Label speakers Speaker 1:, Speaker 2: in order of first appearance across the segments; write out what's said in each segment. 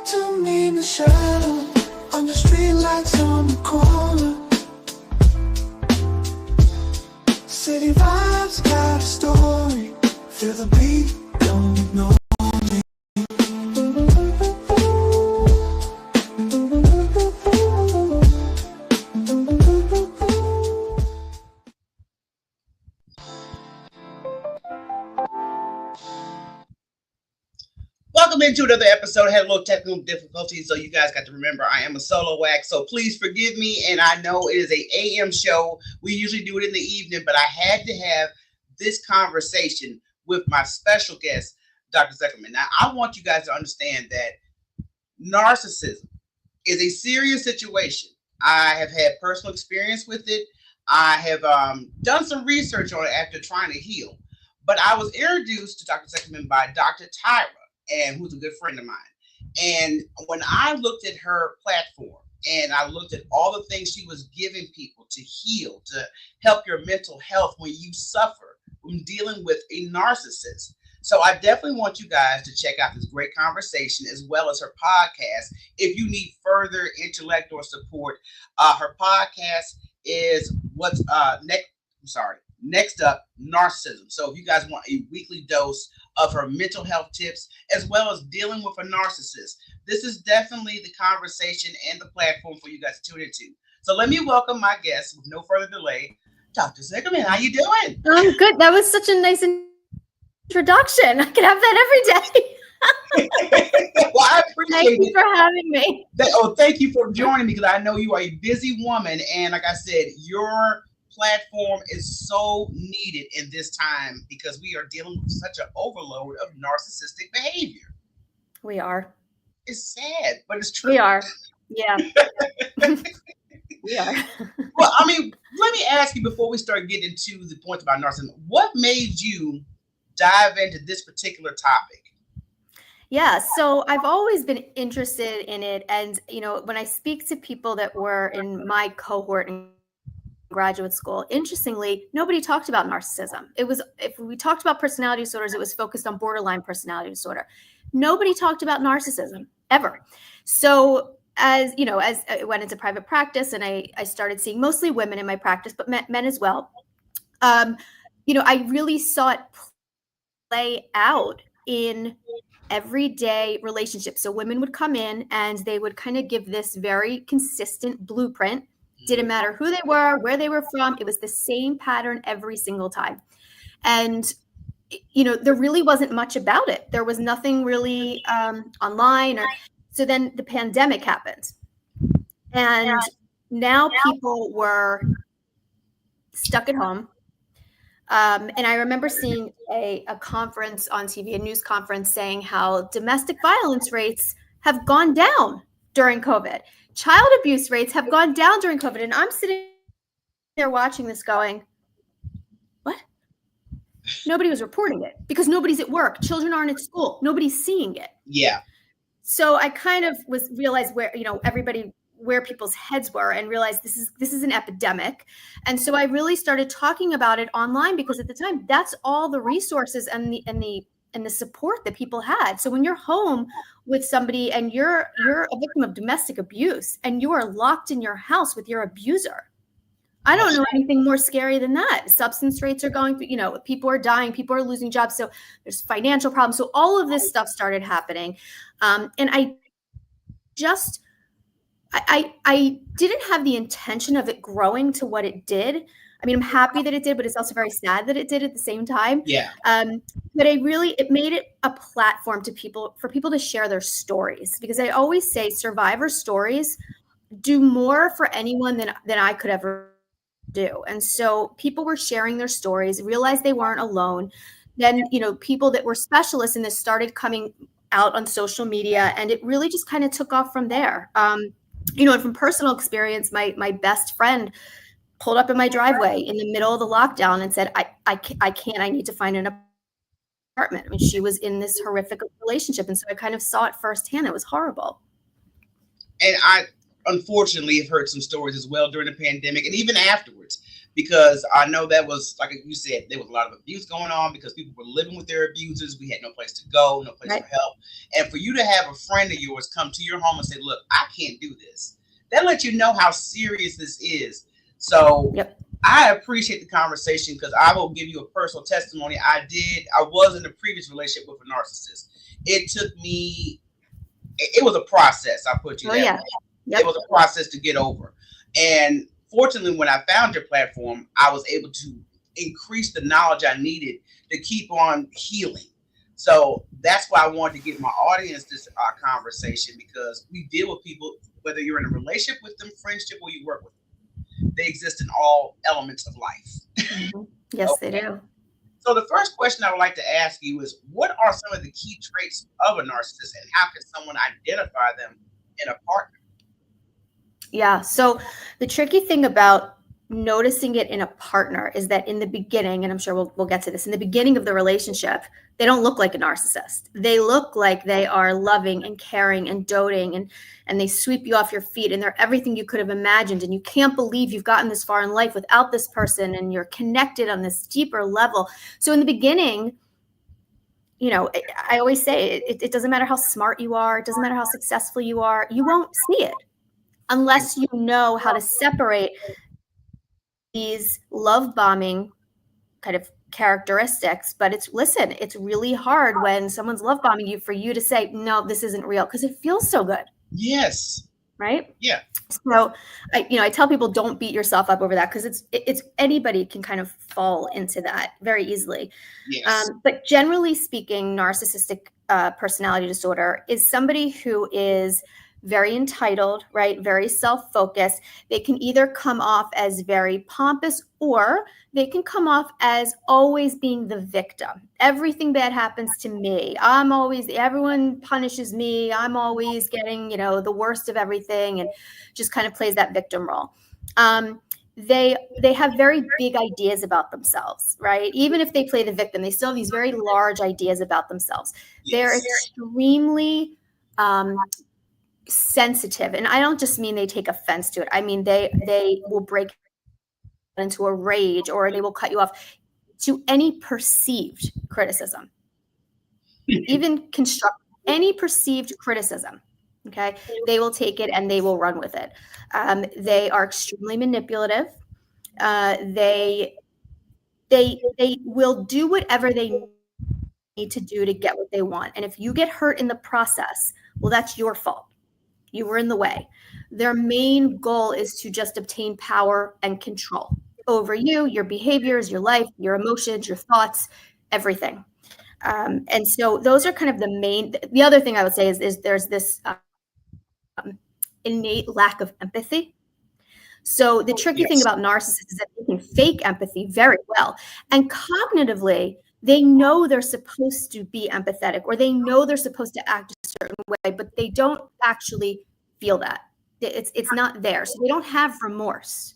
Speaker 1: talk to me, Michele, on the street lights on the corner. City vibes got a story. Feel the beat, don't know me.
Speaker 2: Welcome into another episode. I had a little technical difficulties, so you guys got to remember I am a solo act, so please forgive me. And I know it is a AM show. We usually do it in the evening, but I had to have this conversation with my special guest, Dr. Zuckerman. Now, I want you guys to understand that narcissism is a serious situation. I have had personal experience with it. I have done some research on it after trying to heal. But I was introduced to Dr. Zuckerman by Dr. Tyra, and who's a good friend of mine. And when I looked at her platform and I looked at all the things she was giving people to heal, to help your mental health when you suffer from dealing with a narcissist. So I definitely want you guys to check out this great conversation as well as her podcast. If you need further intellect or support, her podcast is Next Up, Narcissism. So if you guys want a weekly dose of her mental health tips, as well as dealing with a narcissist, this is definitely the conversation and the platform for you guys to tune into. So let me welcome my guest with no further delay, Dr. Zuckerman. How you doing?
Speaker 3: I'm good. That was such a nice introduction. I can have that every day.
Speaker 2: Well, I appreciate
Speaker 3: Thank you for having me.
Speaker 2: Thank you for joining me, because I know you are a busy woman. And like I said, your platform is so needed in this time because we are dealing with such an overload of narcissistic behavior.
Speaker 3: We are.
Speaker 2: It's sad, but it's true.
Speaker 3: We are. Yeah. We are.
Speaker 2: Well, I mean, let me ask you before we start getting into the points about narcissism, what made you dive into this particular topic?
Speaker 3: Yeah, so I've always been interested in it. And, when I speak to people that were in my cohort in graduate school, interestingly, nobody talked about narcissism. If we talked about personality disorders, it was focused on borderline personality disorder. Nobody talked about narcissism ever. So as I went into private practice and I started seeing mostly women in my practice, but men as well, I really saw it play out in everyday relationships. So women would come in and they would kind of give this very consistent blueprint. Didn't matter who they were, where they were from. It was the same pattern every single time. And, there really wasn't much about it. There was nothing really online. So then the pandemic happened. And now people were stuck at home. And I remember seeing a conference on TV, a news conference, saying how domestic violence rates have gone down during COVID. Child abuse rates have gone down during COVID. And I'm sitting there watching this going, what? Nobody was reporting it because nobody's at work. Children aren't at school. Nobody's seeing it.
Speaker 2: Yeah.
Speaker 3: So I kind of realized where people's heads were and realized this is an epidemic. And so I really started talking about it online because at the time, that's all the resources and the support that people had. So when you're home with somebody and you're a victim of domestic abuse and you are locked in your house with your abuser, I don't know anything more scary than that. Substance rates are going, people are dying, people are losing jobs. So there's financial problems. So all of this stuff started happening. And I didn't have the intention of it growing to what it did. I mean, I'm happy that it did, but it's also very sad that it did at the same time.
Speaker 2: Yeah.
Speaker 3: But it made it a platform for people to share their stories, because I always say survivor stories do more for anyone than I could ever do. And so people were sharing their stories, realized they weren't alone. Then, people that were specialists in this started coming out on social media, and it really just kind of took off from there. And from personal experience, my best friend pulled up in my driveway in the middle of the lockdown and said, I need to find an apartment. I mean, she was in this horrific relationship. And so I kind of saw it firsthand. It was horrible.
Speaker 2: And I unfortunately have heard some stories as well during the pandemic and even afterwards. because I know that was, like you said, there was a lot of abuse going on because people were living with their abusers. We had no place to go, no place
Speaker 3: Right.
Speaker 2: for help. And for you to have a friend of yours come to your home and say, look, I can't do this, that lets you know how serious this is. So
Speaker 3: Yep.
Speaker 2: I appreciate the conversation, because I will give you a personal testimony. I was in a previous relationship with a narcissist. It took me, it was a process. I put you
Speaker 3: Oh
Speaker 2: that
Speaker 3: yeah.
Speaker 2: way.
Speaker 3: Yep.
Speaker 2: It was a process to get over. And fortunately, when I found your platform, I was able to increase the knowledge I needed to keep on healing. So that's why I wanted to give my audience this conversation, because we deal with people, whether you're in a relationship with them, friendship, or you work with them. They exist in all elements of life.
Speaker 3: Mhm. Yes, they do.
Speaker 2: So the first question I would like to ask you is, what are some of the key traits of a narcissist, and how can someone identify them in a partner?
Speaker 3: Yeah. So the tricky thing about noticing it in a partner is that in the beginning, and I'm sure we'll get to this, in the beginning of the relationship, they don't look like a narcissist. They look like they are loving and caring and doting, and they sweep you off your feet, and they're everything you could have imagined. And you can't believe you've gotten this far in life without this person, and you're connected on this deeper level. So in the beginning, you know, I always say it doesn't matter how smart you are, it doesn't matter how successful you are, you won't see it unless you know how to separate these love bombing kind of characteristics. But it's really hard when someone's love bombing you for you to say, no, this isn't real, because it feels so good.
Speaker 2: Yes.
Speaker 3: Right.
Speaker 2: Yeah.
Speaker 3: So I tell people, don't beat yourself up over that, because it's anybody can kind of fall into that very easily.
Speaker 2: Yes.
Speaker 3: But generally speaking, narcissistic personality disorder is somebody who is very entitled, right? Very self-focused. They can either come off as very pompous, or they can come off as always being the victim. Everything bad happens to me. Everyone punishes me. I'm always getting, the worst of everything, and just kind of plays that victim role. They have very big ideas about themselves, right? Even if they play the victim, they still have these very large ideas about themselves. They're extremely sensitive, and I don't just mean they take offense to it. I mean they will break into a rage, or they will cut you off to any perceived criticism, even any perceived criticism. Okay, they will take it and they will run with it. They are extremely manipulative. They will do whatever they need to do to get what they want, and if you get hurt in the process, well, that's your fault. You were in the way. Their main goal is to just obtain power and control over you, your behaviors, your life, your emotions, your thoughts, everything. And so those are kind of the other thing I would say is there's this innate lack of empathy. So the tricky thing about narcissists is that they can fake empathy very well. And cognitively, they know they're supposed to be empathetic, or they know they're supposed to act a certain way, but they don't actually feel that. It's not there. So they don't have remorse.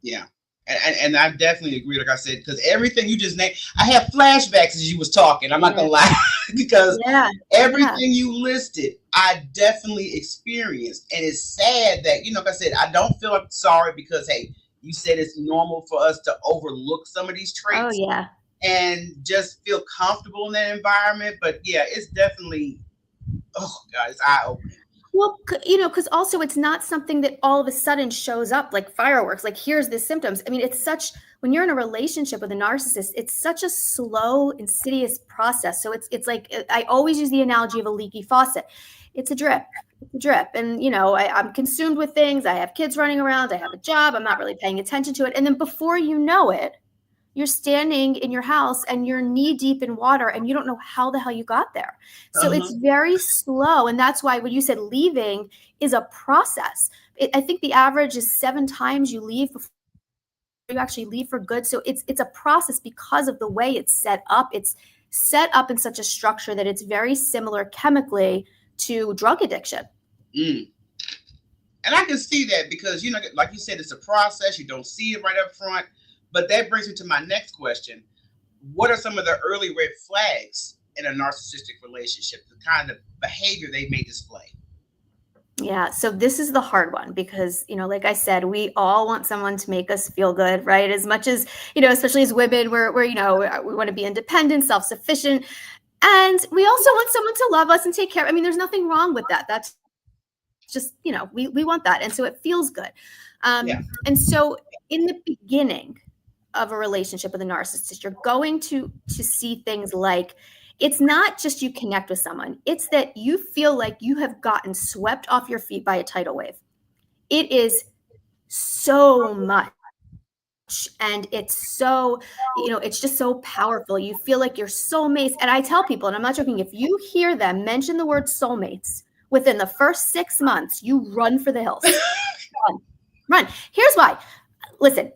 Speaker 2: Yeah. And I definitely agree, like I said, because everything you just named, I have flashbacks as you was talking. I'm not going to lie, because everything you listed, I definitely experienced. And it's sad that, like I said, I don't feel sorry, because, hey, you said it's normal for us to overlook some of these traits.
Speaker 3: Oh, yeah.
Speaker 2: And just feel comfortable in that environment. But yeah, it's definitely, oh God, it's eye-opening.
Speaker 3: Well, because also it's not something that all of a sudden shows up like fireworks, like here's the symptoms. I mean, when you're in a relationship with a narcissist, it's such a slow, insidious process. So it's like, I always use the analogy of a leaky faucet. It's a drip. And, I'm consumed with things. I have kids running around. I have a job. I'm not really paying attention to it. And then before you know it, you're standing in your house and you're knee deep in water, and you don't know how the hell you got there. So it's very slow. And that's why when you said leaving is a process, I think the average is 7 times you leave before you actually leave for good. So it's a process because of the way it's set up. It's set up in such a structure that it's very similar chemically to drug addiction.
Speaker 2: And I can see that, because, like you said, it's a process. You don't see it right up front. But that brings me to my next question. What are some of the early red flags in a narcissistic relationship, the kind of behavior they may display?
Speaker 3: Yeah. So this is the hard one because, like I said, we all want someone to make us feel good, right? As much as, especially as women, we want to be independent, self-sufficient. And we also want someone to love us and take care. I mean, there's nothing wrong with that. That's just, we want that. And so it feels good.
Speaker 2: Yeah.
Speaker 3: And so in the beginning of a relationship with a narcissist, you're going to see things like, it's not just you connect with someone, it's that you feel like you have gotten swept off your feet by a tidal wave. It is so much. And it's so, it's just so powerful. You feel like you're soulmates. And I tell people, and I'm not joking, if you hear them mention the word soulmates within the first 6 months, you run for the hills. Run. Here's why. Listen,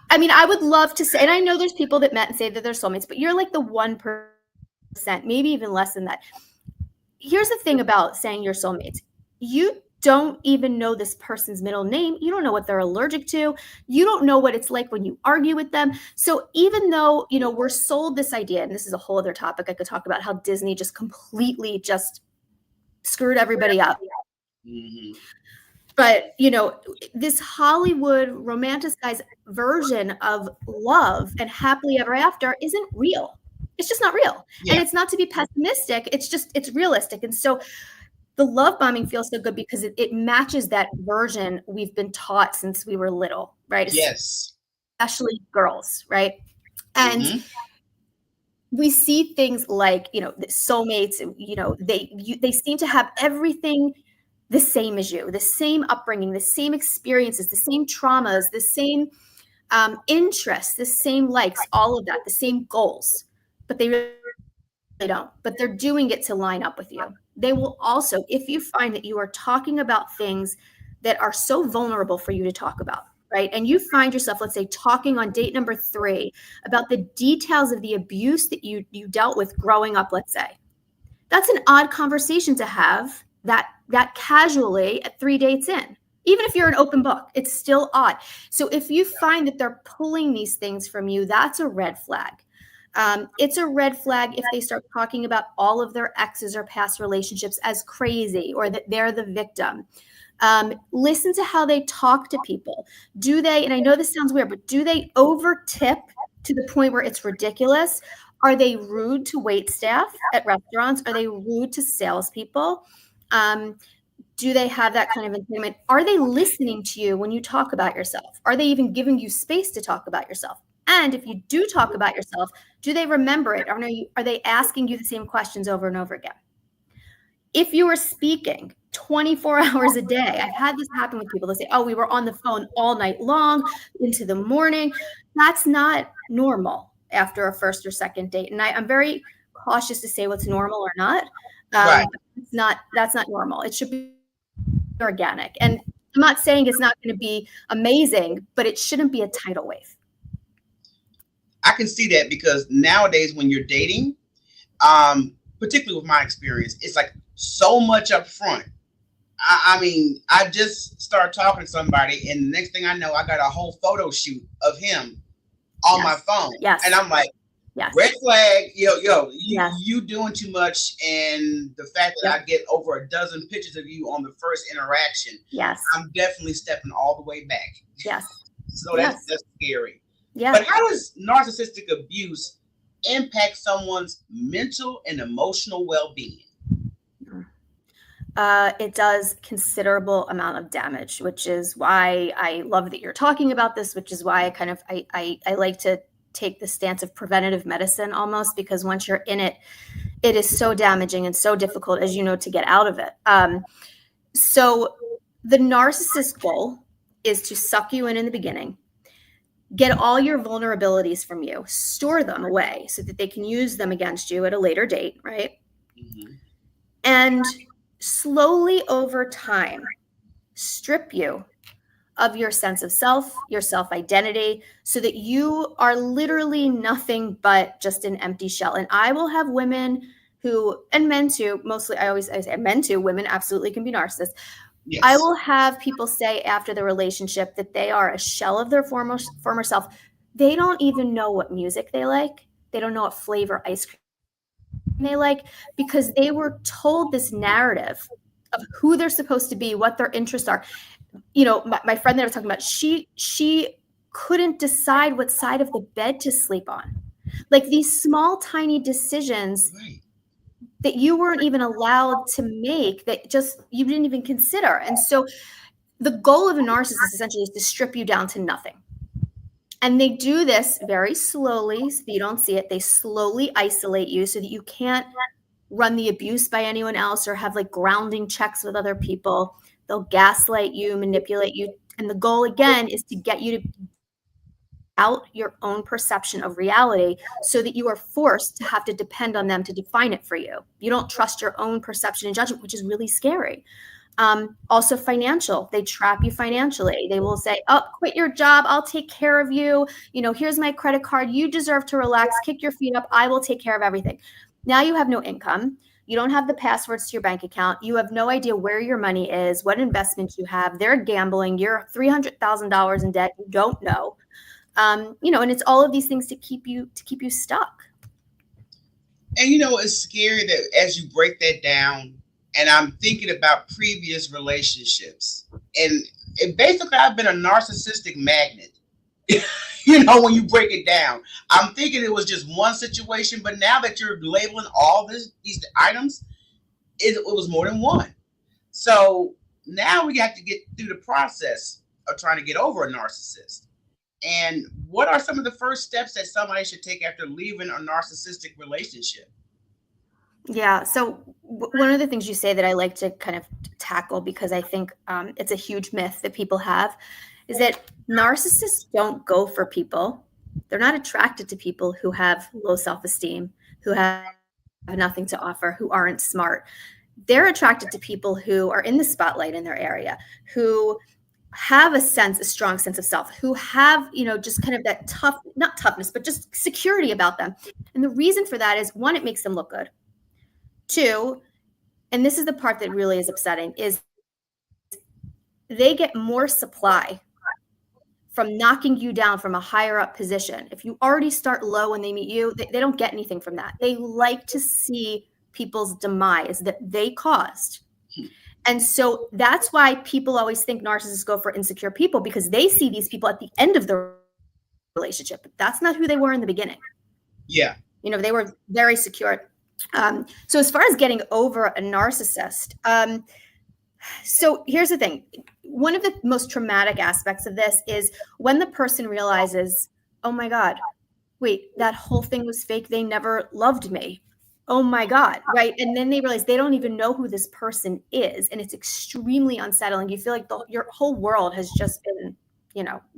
Speaker 3: I mean, I would love to say, and I know there's people that met and say that they're soulmates, but you're like the 1%, maybe even less than that. Here's the thing about saying you're soulmates. You don't even know this person's middle name. You don't know what they're allergic to. You don't know what it's like when you argue with them. So even though, we're sold this idea, and this is a whole other topic I could talk about, how Disney just completely just screwed everybody up.
Speaker 2: Mm-hmm.
Speaker 3: But, this Hollywood romanticized version of love and happily ever after isn't real. It's just not real. Yeah. And it's not to be pessimistic. It's realistic. And so the love bombing feels so good because it matches that version we've been taught since we were little, right?
Speaker 2: Yes.
Speaker 3: Especially girls, right? And we see things like, soulmates, they seem to have everything the same as you, the same upbringing, the same experiences, the same traumas, the same interests, the same likes, all of that, the same goals, but they really don't. But they're doing it to line up with you. They will also, if you find that you are talking about things that are so vulnerable for you to talk about, right? And you find yourself, let's say, talking on date number 3 about the details of the abuse that you dealt with growing up, let's say. That's an odd conversation to have that casually at 3 dates in. Even if you're an open book, it's still odd. So if you find that they're pulling these things from you, that's a red flag. It's a red flag if they start talking about all of their exes or past relationships as crazy, or that they're the victim. Listen to how they talk to people. Do they, and I know this sounds weird, but do they over tip to the point where it's ridiculous? Are they rude to wait staff at restaurants? Are they rude to salespeople? Do they have that kind of entitlement? Are they listening to you when you talk about yourself? Are they even giving you space to talk about yourself? And if you do talk about yourself, do they remember it? Or are they asking you the same questions over and over again? If you are speaking 24 hours a day, I've had this happen with people. They say, oh, we were on the phone all night long into the morning. That's not normal after a first or second date. And I'm very cautious to say what's normal or not.
Speaker 2: Right.
Speaker 3: That's not normal. It should be organic. And I'm not saying it's not going to be amazing, but it shouldn't be a tidal wave.
Speaker 2: I can see that because nowadays when you're dating, particularly with my experience, it's like so much up front. I mean, I just start talking to somebody and the next thing I know, I got a whole photo shoot of him on my phone.
Speaker 3: Yes.
Speaker 2: And I'm like,
Speaker 3: yes.
Speaker 2: Red flag, you doing too much. And the fact that I get over a dozen pictures of you on the first interaction,
Speaker 3: yes,
Speaker 2: I'm definitely stepping all the way back.
Speaker 3: Yes.
Speaker 2: So that's scary.
Speaker 3: Yeah.
Speaker 2: But how does narcissistic abuse impact someone's mental and emotional well-being?
Speaker 3: It does considerable amount of damage, which is why I love that you're talking about this, which is why I like to take the stance of preventative medicine almost, because once you're in it, it is so damaging and so difficult, as you know, to get out of it. So the narcissist goal is to suck you in the beginning, get all your vulnerabilities from you, store them away so that they can use them against you at a later date, right?
Speaker 2: Mm-hmm.
Speaker 3: And slowly over time, strip you of your sense of self, your self-identity, so that you are literally nothing but just an empty shell. And I will have women who, and men too, mostly I say men too, women absolutely can be narcissists. Yes. I will have people say after the relationship that they are a shell of their former self. They don't even know what music they like. They don't know what flavor ice cream they like, because they were told this narrative of who they're supposed to be, what their interests are. My friend that I was talking about, she couldn't decide what side of the bed to sleep on. Like these small, tiny decisions that you weren't even allowed to make, that just you didn't even consider. And so the goal of a narcissist essentially is to strip you down to nothing. And they do this very slowly so that you don't see it. They slowly isolate you so that you can't run the abuse by anyone else or have like grounding checks with other people. They'll gaslight you, manipulate you. And the goal, again, is to get you to out your own perception of reality so that you are forced to have to depend on them to define it for you. You don't trust your own perception and judgment, which is really scary. Also financial, they trap you financially. They will say, oh, quit your job. I'll take care of you. Here's my credit card. You deserve to relax, kick your feet up. I will take care of everything. Now you have no income. You don't have the passwords to your bank account. You have no idea where your money is, what investments you have. They're gambling. You're $300,000 in debt. You don't know. And it's all of these things to keep you stuck.
Speaker 2: And it's scary that as you break that down, and I'm thinking about previous relationships, and basically I've been a narcissistic magnet. When you break it down, I'm thinking it was just one situation, but now that you're labeling all these items, it was more than one. So now we have to get through the process of trying to get over a narcissist. And what are some of the first steps that somebody should take after leaving a narcissistic relationship?
Speaker 3: Yeah. So one of the things you say that I like to kind of tackle, because I think it's a huge myth that people have, is that narcissists don't go for people. They're not attracted to people who have low self-esteem, who have nothing to offer, who aren't smart. They're attracted to people who are in the spotlight in their area, who have a strong sense of self, who have, just kind of that not toughness, but just security about them. And the reason for that is, one, it makes them look good. Two, and this is the part that really is upsetting, is they get more supply from knocking you down from a higher up position. If you already start low when they meet you, they don't get anything from that. They like to see people's demise that they caused. And so that's why people always think narcissists go for insecure people, because they see these people at the end of the relationship. But that's not who they were in the beginning.
Speaker 2: Yeah.
Speaker 3: They were very secure. So as far as getting over a narcissist, so here's the thing. One of the most traumatic aspects of this is when the person realizes, oh my God, wait, that whole thing was fake. They never loved me. Oh my God, right? And then they realize they don't even know who this person is. And it's extremely unsettling. You feel like your whole world has just been,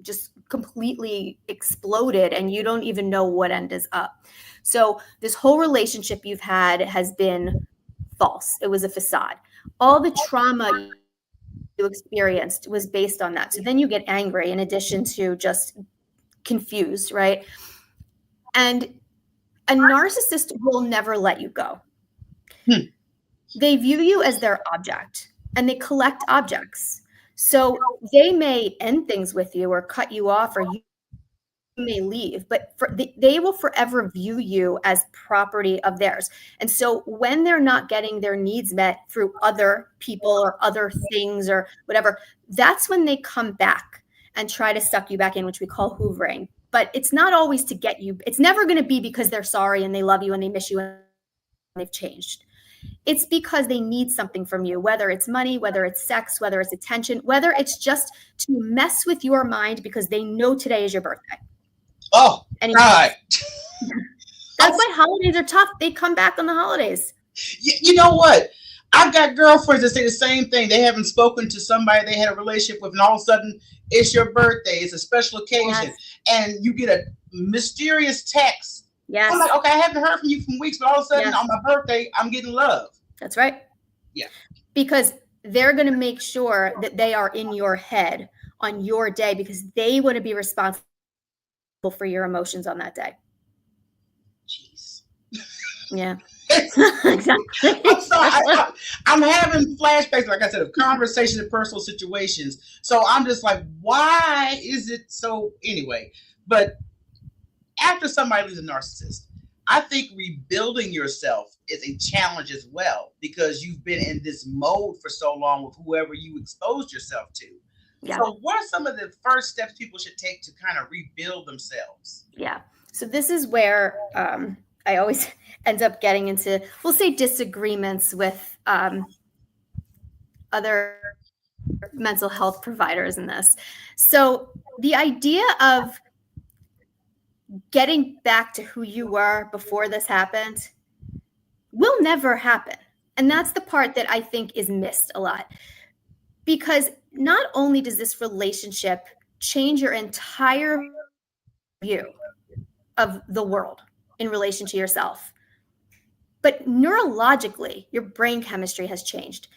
Speaker 3: just completely exploded, and you don't even know what end is up. So this whole relationship you've had has been false. It was a facade. All the trauma you experienced was based on that. So then you get angry in addition to just confused, right? And a narcissist will never let you go. They view you as their object, and they collect objects. So they may end things with you or cut you off, or you may leave, but they will forever view you as property of theirs. And so when they're not getting their needs met through other people or other things or whatever, that's when they come back and try to suck you back in, which we call hoovering. But it's not always to get you. It's never going to be because they're sorry and they love you and they miss you and they've changed. It's because they need something from you, whether it's money, whether it's sex, whether it's attention, whether it's just to mess with your mind because they know today is your birthday.
Speaker 2: Oh, God.
Speaker 3: That's why holidays are tough. They come back on the holidays.
Speaker 2: You know what? I've got girlfriends that say the same thing. They haven't spoken to somebody they had a relationship with, and all of a sudden it's your birthday. It's a special occasion. Yes. And you get a mysterious text.
Speaker 3: Yes.
Speaker 2: I'm like, okay, I haven't heard from you for weeks, but all of a sudden on my birthday, I'm getting love.
Speaker 3: That's right.
Speaker 2: Yeah.
Speaker 3: Because they're going to make sure that they are in your head on your day, because they want to be responsible for your emotions on that day.
Speaker 2: Jeez.
Speaker 3: Yeah. Exactly.
Speaker 2: I'm sorry. I'm having flashbacks, like I said, of conversations and personal situations. So I'm just like, why is it so? Anyway, but after somebody leaves a narcissist, I think rebuilding yourself is a challenge as well, because you've been in this mode for so long with whoever you exposed yourself to.
Speaker 3: Yeah.
Speaker 2: So what are some of the first steps people should take to kind of rebuild themselves?
Speaker 3: Yeah. So this is where I always end up getting into, we'll say, disagreements with other mental health providers in this. So the idea of getting back to who you were before this happened will never happen. And that's the part that I think is missed a lot. Because not only does this relationship change your entire view of the world in relation to yourself, but neurologically, your brain chemistry has changed.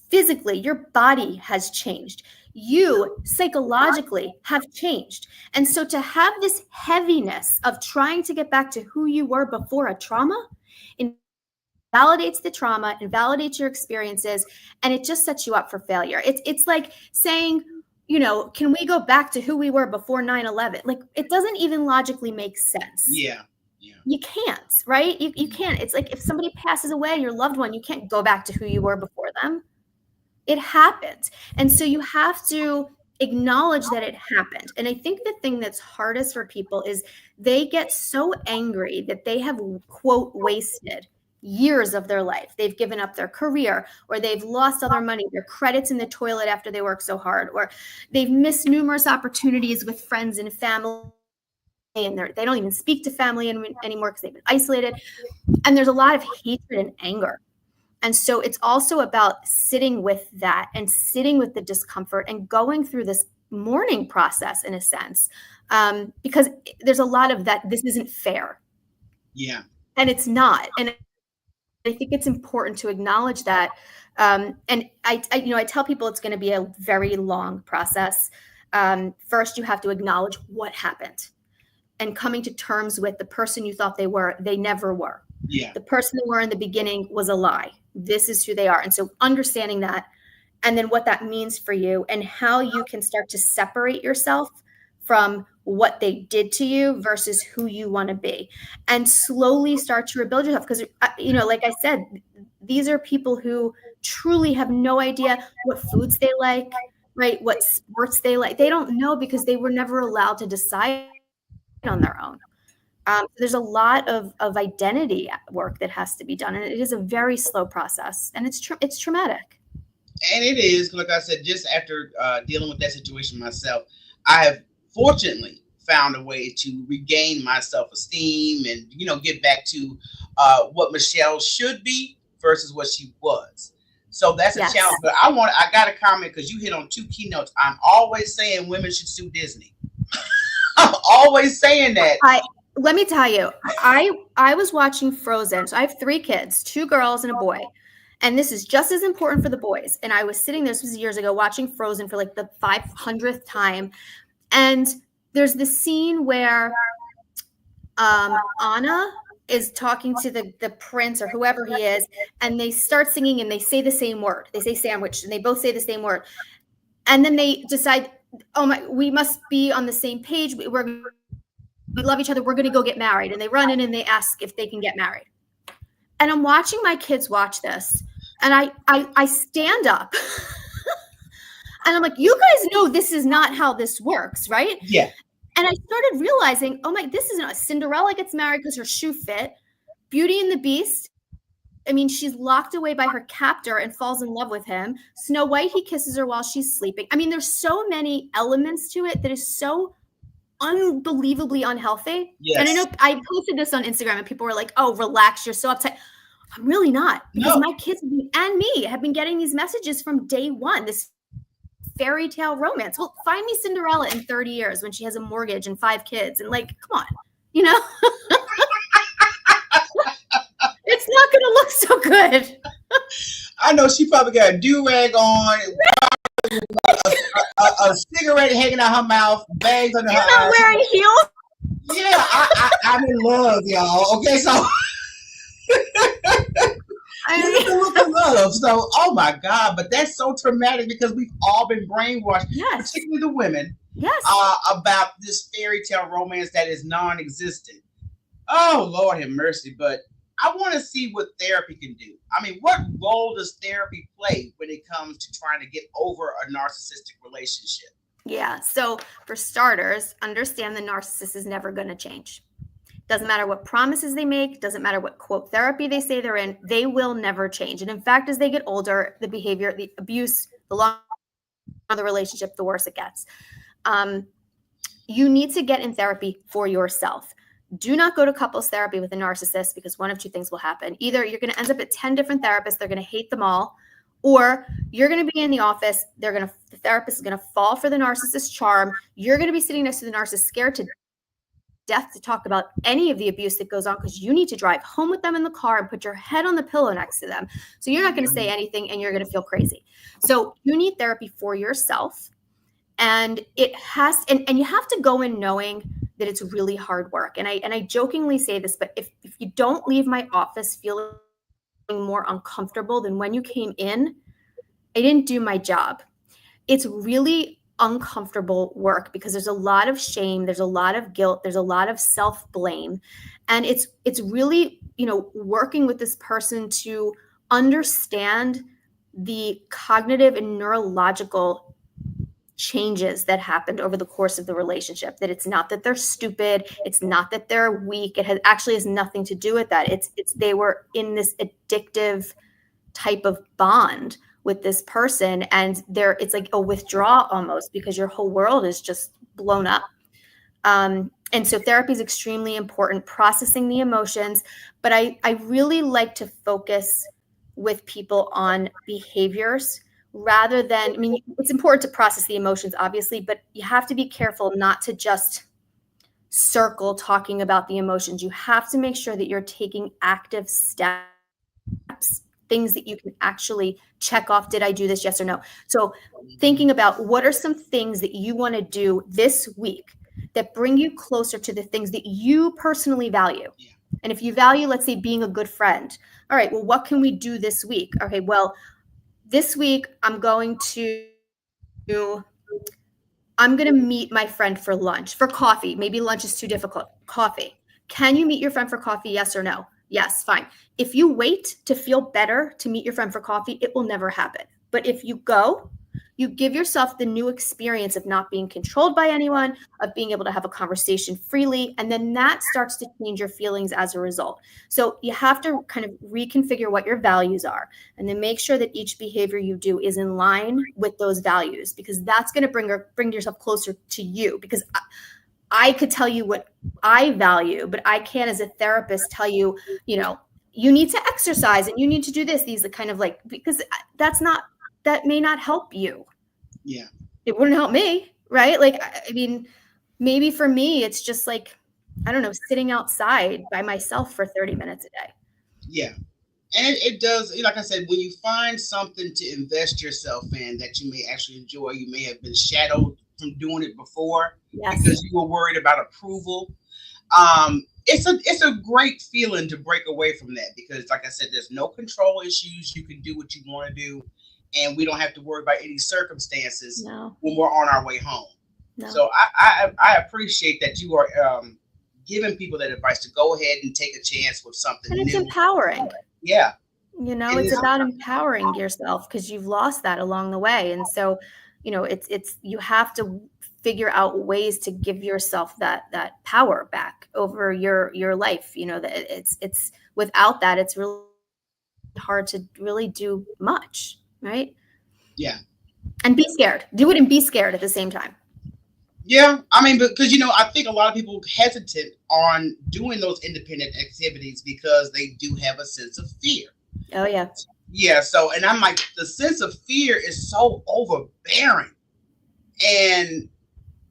Speaker 3: Physically, your body has changed. You psychologically have changed. And so to have this heaviness of trying to get back to who you were before a trauma invalidates the trauma, invalidates your experiences, and it just sets you up for failure. It's like saying, can we go back to who we were before 9/11? Like, it doesn't even logically make sense.
Speaker 2: Yeah.
Speaker 3: You can't, right? You can't. It's like if somebody passes away, your loved one, you can't go back to who you were before them. It happened. And so you have to acknowledge that it happened. And I think the thing that's hardest for people is they get so angry that they have, quote, wasted years of their life. They've given up their career, or they've lost all their money, their credits in the toilet after they work so hard, or they've missed numerous opportunities with friends and family, and they don't even speak to family anymore because they've been isolated. And there's a lot of hatred and anger. And so it's also about sitting with that and sitting with the discomfort and going through this mourning process, in a sense, because there's a lot of that. This isn't fair.
Speaker 2: Yeah.
Speaker 3: And it's not. And I think it's important to acknowledge that. And I tell people it's going to be a very long process. First, you have to acknowledge what happened, and coming to terms with the person you thought they never were.
Speaker 2: Yeah.
Speaker 3: The person they were in the beginning was a lie. This is who they are. And so understanding that, and then what that means for you, and how you can start to separate yourself from what they did to you versus who you want to be, and slowly start to rebuild yourself. Because, like I said, these are people who truly have no idea what foods they like, right? What sports they like. They don't know because they were never allowed to decide on their own. There's a lot of identity work that has to be done, and it is a very slow process, and it's traumatic.
Speaker 2: And it is, like I said, just after dealing with that situation myself, I have fortunately found a way to regain my self-esteem and, get back to what Michelle should be versus what she was. So that's a challenge. But I got a comment, because you hit on two keynotes. I'm always saying women should sue Disney. I'm always saying that.
Speaker 3: Let me tell you, I was watching Frozen. So I have 3 kids, 2 girls and a boy. And this is just as important for the boys. And I was sitting there, this was years ago, watching Frozen for like the 500th time. And there's this scene where Anna is talking to the prince or whoever he is, and they start singing and they say the same word. They say sandwich, and they both say the same word. And then they decide, we must be on the same page. We love each other. We're going to go get married. And they run in and they ask if they can get married. And I'm watching my kids watch this, and I stand up and I'm like, you guys know this is not how this works, right?
Speaker 2: Yeah.
Speaker 3: And I started realizing, this is not. Cinderella gets married because her shoe fit. Beauty and the Beast, she's locked away by her captor and falls in love with him. Snow White, he kisses her while she's sleeping. There's so many elements to it that is so unbelievably unhealthy.
Speaker 2: Yes.
Speaker 3: And I know I posted this on Instagram and people were like, oh, relax, you're so upset. I'm really not, because my kids and me have been getting these messages from day one, this fairy tale romance. Well, find me Cinderella in 30 years when she has a mortgage and 5 kids, and come on, it's not going to look so good.
Speaker 2: I know she probably got a do-rag on, a cigarette hanging out her mouth, bags under her eyes.
Speaker 3: Not wearing heels.
Speaker 2: Yeah, I'm in love, y'all. Okay, so it's the look of love. So, oh my God, but that's so traumatic, because we've all been brainwashed, particularly the women, about this fairy tale romance that is non-existent. Oh, Lord have mercy. But I want to see what therapy can do. I mean, what role does therapy play when it comes to trying to get over a narcissistic relationship?
Speaker 3: Yeah. So for starters, understand the narcissist is never going to change. Doesn't matter what promises they make, doesn't matter what quote therapy they say they're in, they will never change. And in fact, as they get older, the behavior, the abuse, the longer the relationship, the worse it gets. You need to get in therapy for yourself. Do not go to couples therapy with a narcissist, because one of two things will happen. Either you're going to end up at 10 different therapists, they're going to hate them all, or you're going to be in the office, the therapist is going to fall for the narcissist charm. You're going to be sitting next to the narcissist, scared to death to talk about any of the abuse that goes on, because you need to drive home with them in the car and put your head on the pillow next to them. So you're not going to say anything and you're going to feel crazy. So you need therapy for yourself. And it has, and you have to go in knowing that it's really hard work. And I jokingly say this, but if you don't leave my office feeling more uncomfortable than when you came in, I didn't do my job. It's really uncomfortable work, because there's a lot of shame, there's a lot of guilt, there's a lot of self-blame. And it's really, working with this person to understand the cognitive and neurological changes that happened over the course of the relationship. That it's not that they're stupid, it's not that they're weak, it has nothing to do with that. It's they were in this addictive type of bond with this person, and it's like a withdrawal almost, because your whole world is just blown up. And so therapy is extremely important, processing the emotions. But I really like to focus with people on behaviors rather than, it's important to process the emotions, obviously, but you have to be careful not to just circle talking about the emotions. You have to make sure that you're taking active steps, things that you can actually check off. Did I do this? Yes or no? So thinking about what are some things that you want to do this week that bring you closer to the things that you personally value.
Speaker 2: Yeah.
Speaker 3: And if you value, let's say, being a good friend. All right, well, what can we do this week? Okay, well, this week I'm going to meet my friend for lunch, for coffee. Maybe lunch is too difficult. Coffee. Can you meet your friend for coffee? Yes or no? Yes, fine. If you wait to feel better to meet your friend for coffee, it will never happen. But if you go, you give yourself the new experience of not being controlled by anyone, of being able to have a conversation freely, and then that starts to change your feelings as a result. So you have to kind of reconfigure what your values are, and then make sure that each behavior you do is in line with those values, because that's going to bring yourself closer to you. Because I could tell you what I value, but I can't, as a therapist, tell you, you need to exercise and you need to do this. These are kind of like, because that may not help you.
Speaker 2: Yeah.
Speaker 3: It wouldn't help me, right? Like, maybe for me, it's just like, I don't know, sitting outside by myself for 30 minutes a day.
Speaker 2: Yeah. And it does, like I said, when you find something to invest yourself in that you may actually enjoy, you may have been shadowed from doing it before.
Speaker 3: Yes.
Speaker 2: Because you were worried about approval. It's a great feeling to break away from that, because, like I said, there's no control issues. You can do what you want to do, and we don't have to worry about any circumstances when we're on our way home. No. So I appreciate that you are giving people that advice to go ahead and take a chance with something
Speaker 3: and it's
Speaker 2: new.
Speaker 3: Empowering.
Speaker 2: Yeah.
Speaker 3: It's about empowering yourself, because you've lost that along the way. And so, it's you have to figure out ways to give yourself that power back over your life. That it's without that, it's really hard to really do much, right?
Speaker 2: Yeah.
Speaker 3: And be scared. Do it and be scared at the same time.
Speaker 2: Yeah, because I think a lot of people hesitate on doing those independent activities because they do have a sense of fear.
Speaker 3: Oh yeah.
Speaker 2: Yeah. So, and I'm like, the sense of fear is so overbearing. And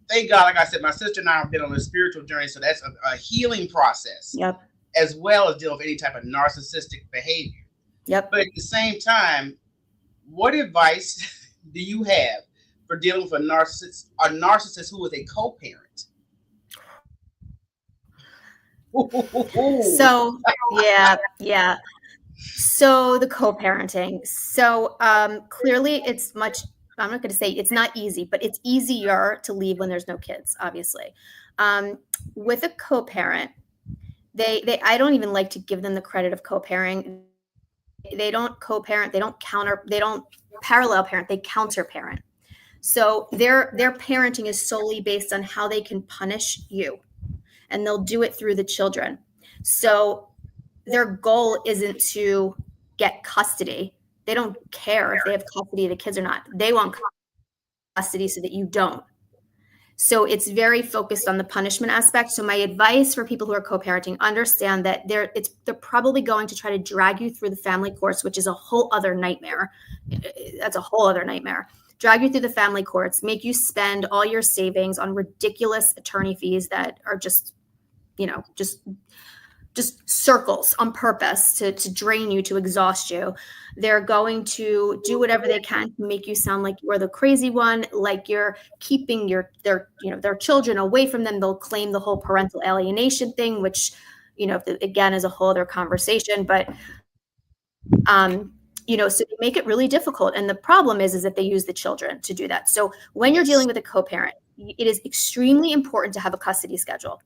Speaker 2: thank God, like I said, my sister and I have been on a spiritual journey, so that's a healing process.
Speaker 3: Yep.
Speaker 2: As well as dealing with any type of narcissistic behavior.
Speaker 3: Yep.
Speaker 2: But at the same time, what advice do you have for dealing with a narcissist who is a co-parent?
Speaker 3: So yeah. So the co-parenting. So clearly it's much, I'm not going to say it's not easy, but it's easier to leave when there's no kids, obviously. With a co-parent, I don't even like to give them the credit of co-parenting. They don't co-parent, they don't parallel parent, they counter parent. So their parenting is solely based on how they can punish you, and they'll do it through the children. So their goal isn't to get custody. They don't care if they have custody of the kids or not. They want custody so that you don't. So it's very focused on the punishment aspect. So my advice for people who are co-parenting, understand that they're probably going to try to drag you through the family courts, which is a whole other nightmare. That's a whole other nightmare. Drag you through the family courts, make you spend all your savings on ridiculous attorney fees that are just circles on purpose to drain you, to exhaust you. They're going to do whatever they can to make you sound like you're the crazy one, like you're keeping their children away from them. They'll claim the whole parental alienation thing, which, again, is a whole other conversation. But, so they make it really difficult. And the problem is that they use the children to do that. So when you're dealing with a co-parent, it is extremely important to have a custody schedule.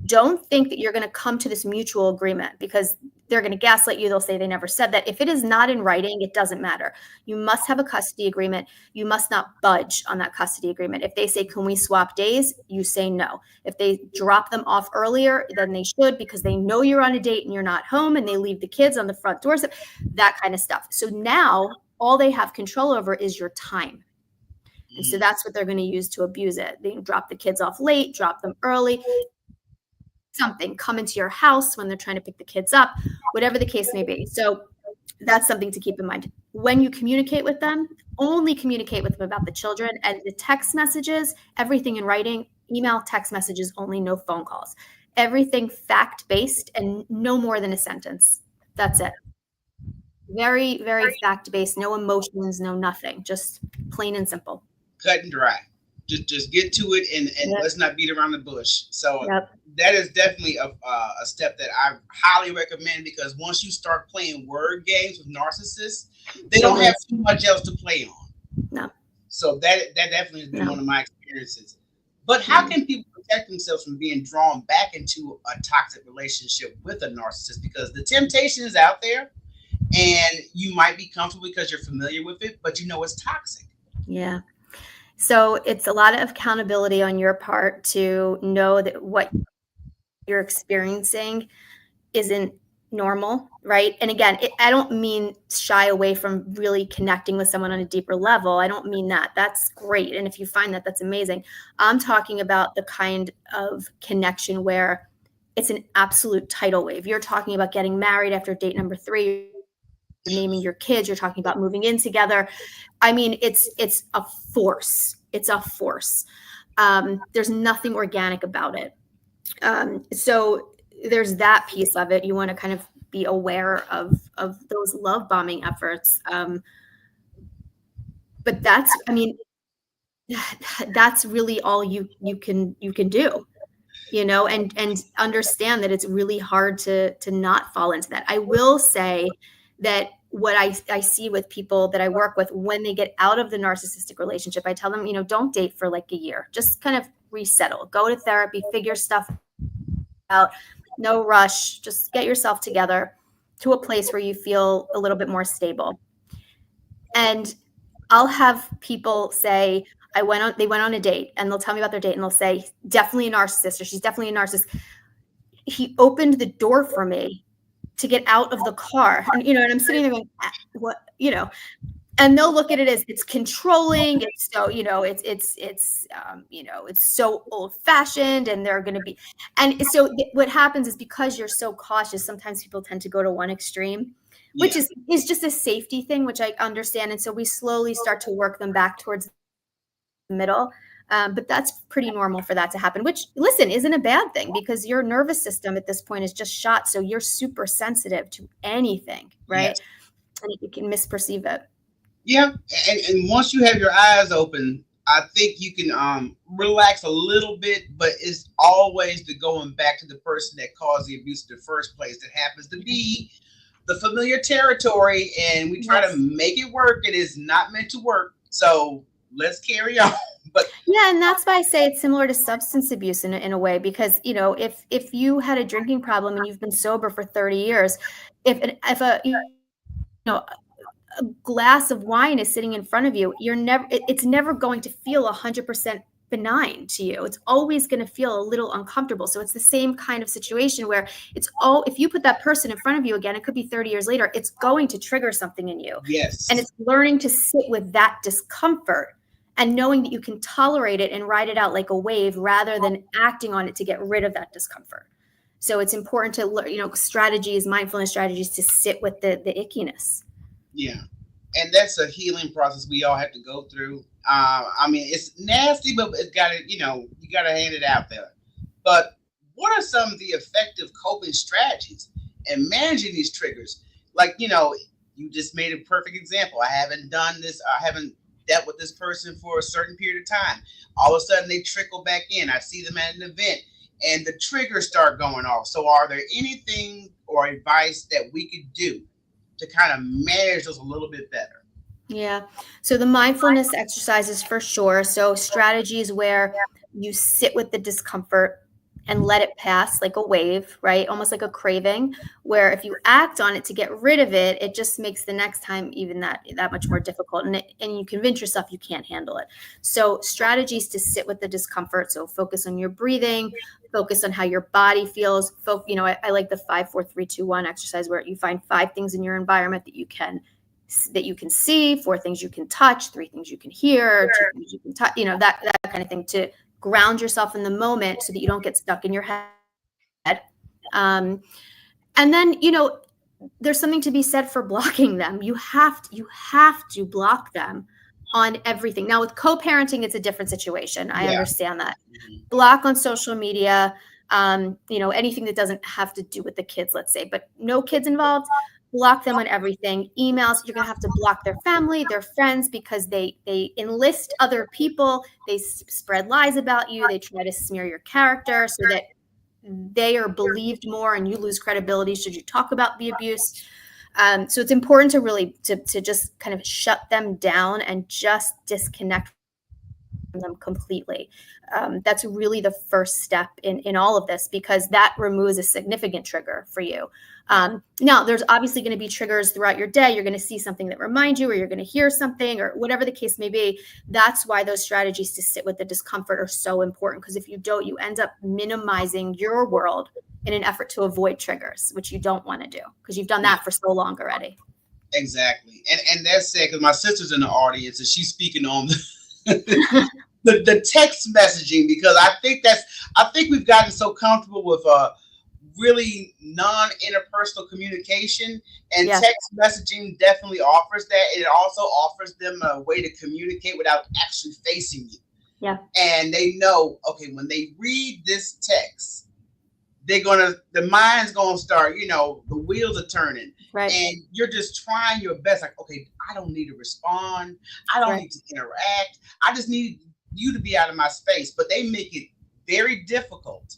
Speaker 3: Don't think that you're going to come to this mutual agreement, because they're going to gaslight you. They'll say they never said that. If it is not in writing, it doesn't matter. You must have a custody agreement. You must not budge on that custody agreement. If they say, can we swap days? You say no. If they drop them off earlier than they should because they know you're on a date and you're not home, and they leave the kids on the front doorstep, that kind of stuff. So now all they have control over is your time. And so that's what they're going to use to abuse it. They can drop the kids off late, drop them early, something, come into your house when they're trying to pick the kids up, whatever the case may be. So that's something to keep in mind. When you communicate with them, only communicate with them about the children, and the text messages, everything in writing, email, text messages only, no phone calls. Everything fact-based and no more than a sentence. That's it. Very, very fact-based, no emotions, no nothing, just plain and simple.
Speaker 2: Cut and dry. Just get to it, and
Speaker 3: Yep.
Speaker 2: let's not beat around the bush. So
Speaker 3: Yep.
Speaker 2: that is definitely a step that I highly recommend, because once you start playing word games with narcissists, they don't have too much else to play on.
Speaker 3: No.
Speaker 2: So that definitely has been
Speaker 3: No.
Speaker 2: one of my experiences. But how can people protect themselves from being drawn back into a toxic relationship with a narcissist? Because the temptation is out there, and you might be comfortable because you're familiar with it, but it's toxic.
Speaker 3: Yeah. So it's a lot of accountability on your part to know that what you're experiencing isn't normal, right? And again, I don't mean shy away from really connecting with someone on a deeper level. I don't mean that. That's great. And if you find that, that's amazing. I'm talking about the kind of connection where it's an absolute tidal wave. You're talking about getting married after date number 3, naming your kids, you're talking about moving in together. I mean, it's a force. It's a force. There's nothing organic about it. So there's that piece of it. You want to kind of be aware of those love bombing efforts. But that's really all you can do, and understand that it's really hard to not fall into that. I will say that what I see with people that I work with, when they get out of the narcissistic relationship, I tell them, don't date for like a year. Just kind of resettle, go to therapy, figure stuff out. No rush. Just get yourself together to a place where you feel a little bit more stable. And I'll have people say, they went on a date, and they'll tell me about their date, and they'll say, definitely a narcissist, or she's definitely a narcissist. He opened the door for me to get out of the car. And, and I'm sitting there going, what, and they'll look at it as it's controlling. It's so, it's so old fashioned, and they're going to be, and so what happens is, because you're so cautious, sometimes people tend to go to one extreme, which is just a safety thing, which I understand. And so we slowly start to work them back towards the middle. But that's pretty normal for that to happen, which, listen, isn't a bad thing, because your nervous system at this point is just shot. So you're super sensitive to anything, right? Yes. And you can misperceive it.
Speaker 2: Yeah. And once you have your eyes open, I think you can relax a little bit, but it's always the going back to the person that caused the abuse in the first place that happens to be the familiar territory, and we try to make it work. It is not meant to work. So let's carry on. But
Speaker 3: Yeah, and that's why I say it's similar to substance abuse in a way, because if you had a drinking problem and you've been sober for 30 years, if a know a glass of wine is sitting in front of you, it's never going to feel 100% benign to you. It's always going to feel a little uncomfortable. So it's the same kind of situation where if you put that person in front of you again, it could be 30 years later, it's going to trigger something in you.
Speaker 2: yes,
Speaker 3: And it's learning to sit with that discomfort and knowing that you can tolerate it and ride it out like a wave rather than acting on it to get rid of that discomfort. So it's important to learn, mindfulness strategies to sit with the ickiness.
Speaker 2: yeah, and that's a healing process we all have to go through. I mean, it's nasty, but it's got to, you got to hand it out there. But what are some of the effective coping strategies in managing these triggers? Like, you just made a perfect example. I haven't done this. I haven't dealt with this person for a certain period of time. All of a sudden, they trickle back in. I see them at an event, and the triggers start going off. So, are there anything or advice that we could do to kind of manage those a little bit better?
Speaker 3: Yeah. So the mindfulness exercises for sure. So strategies where you sit with the discomfort and let it pass like a wave, right? Almost like a craving, where if you act on it to get rid of it, it just makes the next time even that much more difficult. And you convince yourself you can't handle it. So strategies to sit with the discomfort. So focus on your breathing, focus on how your body feels. I like the 5, 4, 3, 2, 1 exercise, where you find 5 things in your environment that you can see, 4 things you can touch, 3 things you can hear, 2 things you can touch, that kind of thing, to ground yourself in the moment so that you don't get stuck in your head. And then, there's something to be said for blocking them. You have to block them on everything. Now with co-parenting, it's a different situation. I understand that. Block on social media, anything that doesn't have to do with the kids, let's say, but no kids involved. Block them on everything. Emails, you're going to have to block their family, their friends, because they enlist other people. They spread lies about you. They try to smear your character so that they are believed more and you lose credibility should you talk about the abuse. So it's important to really to just kind of shut them down and just disconnect from them completely. That's really the first step in all of this, because that removes a significant trigger for you. Now, there's obviously going to be triggers throughout your day. You're going to see something that reminds you, or you're going to hear something, or whatever the case may be. That's why those strategies to sit with the discomfort are so important, because if you don't, you end up minimizing your world in an effort to avoid triggers, which you don't want to do, because you've done that for so long already.
Speaker 2: Exactly. And that's sad, because my sister's in the audience and she's speaking on the text messaging, because I think we've gotten so comfortable with really non-interpersonal communication, and text messaging definitely offers that. And it also offers them a way to communicate without actually facing you.
Speaker 3: Yeah.
Speaker 2: And they know, okay, when they read this text, the mind's gonna start, the wheels are turning.
Speaker 3: Right.
Speaker 2: And you're just trying your best. Like, okay, I don't need to respond. I don't need to interact. I just need you to be out of my space. But they make it very difficult